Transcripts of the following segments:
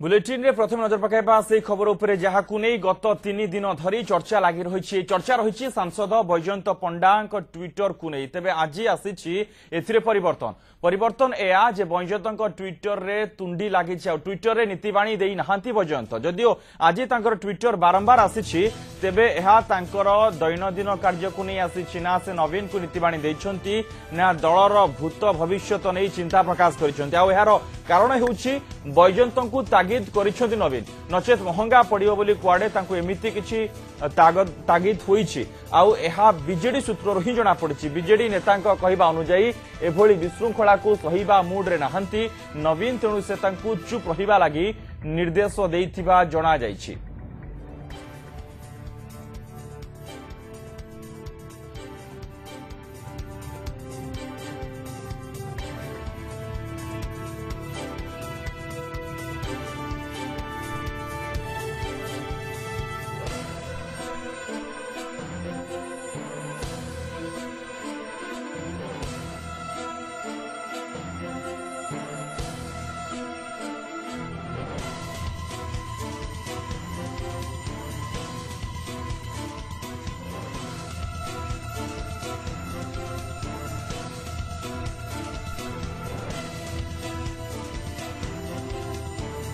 Bulletin रे प्रथम नजर पकाइबा से खबर उपरे जहाकु नै गत 3 दिन धरी चर्चा लागि रहिछि। चर्चा रहिछि सांसद बैजयंत पंडाक ट्विटर को नै। तबे आज आसीछि एथिरे परिवर्तन एया जे बैजयंतक ट्विटर रे तुंडी लागिछि। ट्विटर रे नीतिबाणी देई नहांती बैजयंत जदियो आज तांकर ट्विटर बारंबार आसीछि तेबे एहा तांकर दैनंदिन कार्य को नै आसीछि ना से नवीन को नीतिबाणी दैछंती ना दलर भूत भविष्यत नै चिंता प्रकाश करिसंती। आ एहार कारण हेउछि बैजयंतक तागिद करिसंती नवीन नचेत महंगा पड़ियो बोली कुआडे तांको एमिति किछि तागिद होईछि। आउ एहा बीजेडी सूत्ररु ही जणा पड़िछि। बीजेडी नेतांक कहिबा अनुसार एभली विशृंखला को सहिबा मूड रे नहंती नवीन, तेणु से तांको चुप रहिबा लागि निर्देश देइथिबा जणा जाईछि।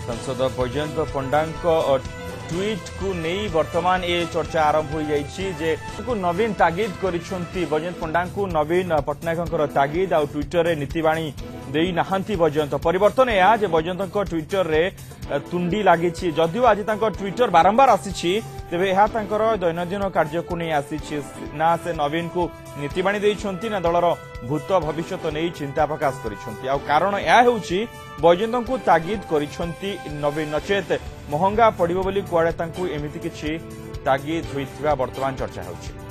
सांसद बैजयंत पंडाक ट्वीट को नहीं वर्तमान ये चर्चा आरंभ हो जाइछि जे नवीन तागिद करिसंती। बैजयंत पंडाक को नवीन पट्टनायक तागिद आ ट्विटर रे नीतिबाणी देई नहांती बैजयंत। परिवर्तन या जे बैजयंत ट्विटर रे तुंडी लागिछि। जदियो आज तांकर ट्विटर बारंबार आसीछि तेबे एहा तांकर दैनंदिन कार्य को नहीं आसीछि ना से नवीन को नीतिबाणी देइछंती ना दलर भूत भविष्यत नहीं चिंता प्रकाश करिसंती। आ कारण या हेउछि बैजयंत को तागिद करिसंती नवीन नचेत महंगा पड़िबो बोली कुआडे तांको एमिति किछि तागिद होइथिबा वर्तमान चर्चा हेउछि।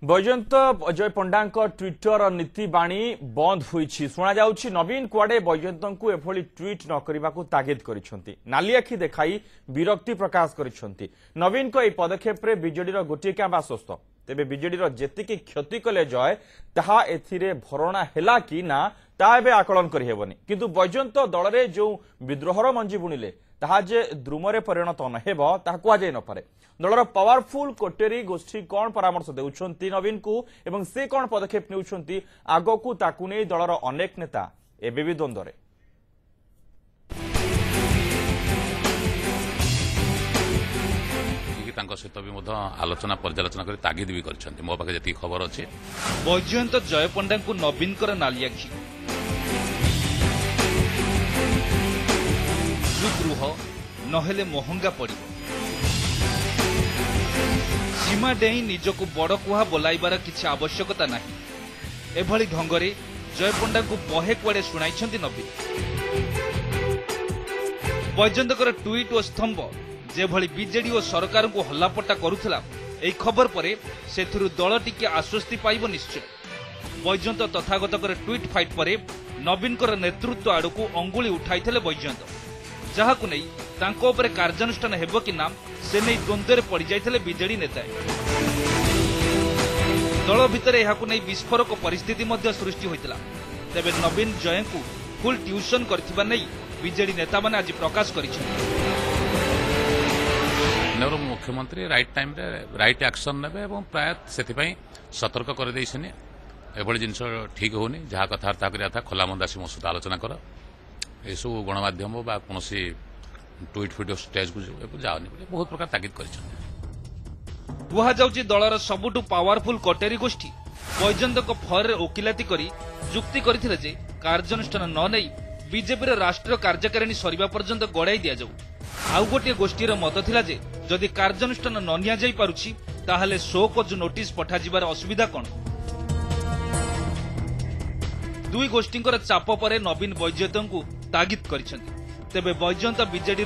बैजयंत अजय पंडाक ट्विटर नीतिबाणी बंद होइछि। सुना जाउछि नवीन कुआडे बैजयंत को एभली ट्वीट न करिबाकू तागिद करिसंती। नाली आखि देखाई विरक्ति प्रकाश करिसंती। नवीन को एई पदक्षेप रे बीजेडी रो गोटे क्या आश्वस्त। तेबे बीजेडी रो जेतिकी क्षति कले जय ताहा एथिरे भरणा हेला कि ना ता एबे आकलन करि हेबनी। किंतु बैजयंत दल रे जो विद्रोहर मंजी बुनिले ताहा जे द्रुमरे परिणत न हेबो ताहा कुआ जाय न पारे। दलर पावरफुल कोटेरी गोष्ठी कौन परामर्श देउछंती नवीन को एवं से कौन पदक्षेप नेउछंती आगकू ताकू नै दलर अनेक नेता एबे भी द्वंद्वरे। सहित भी आलोचना पर्यालोचना कर तागिद भी कर मो पाखे जी खबर अच्छे बैजयंत जय पंडा को नवीन नाली आखि विद्रोह नहेले महंगा पड़ो सीमा डेई निजक बड़ कुहा बोलाइबार किसी आवश्यकता नहीं। एभली ढंगरे जय पंडा को बहे कुआडे शुणाई नवीन। बैजयंतर ट्वीट और स्तंभ जेभली बीजेडी और सरकार को हल्लापट्टा करुला एई खबर परे सेथिरु दल टिके आश्वस्ति पाइब निश्चय। बैजयंत तथागत ट्वीट फाइट परे नवीन नेतृत्व आड़ को अंगुली उठाई बैजयंत जहाकु नै तांको उपरे कार्यानुष्ठान हेबो कि ना से नै द्वंद्वरे पड़ जाइथिले बीजेडी नेता। दल भितर एहाकु नै विस्फोरक परिस्थिति मध्य सृष्टि होइतिला। तेबे नवीन जय को फुल ट्यूशन करथिबा नै बीजेडी नेता माने आज प्रकाश करिछथि। मुख्यमंत्री राइट टाइम रे राइट एक्शन नेबे एवं प्राय से सतर्क कर देइछने एभली जिनस ठीक होनी जहाँ कथबार्ता करिया था खोला मंदासी मो सहित आलोचना कर एसबू गणमाध्यम बा कोनोसी ट्वीट वीडियो स्टेज को जाओनी बहुत प्रकार तागिद कर दलर सबुठु पावरफुल कटेरी गोष्ठी बैजयंत फर ओकिलाती करी जुक्ति करथिले जे कार्यानुष्ठान न नै बीजेपी राष्ट्रीय कार्यकारिणी सरिबा पर्यंत गड़ाई दिया जाऊ। आउ गोटे गोष्ठीर मत थिला जे जदि कार्यानुष्ठान न निया जाई पारुछि ताहाले शो कज नोटिस पठा जिबार असुविधा कोन। दुई गोष्ठींकर चाप परे नवीन बैजयंत को तागिद करिसेंती। तेबे बैजयंत बीजेडी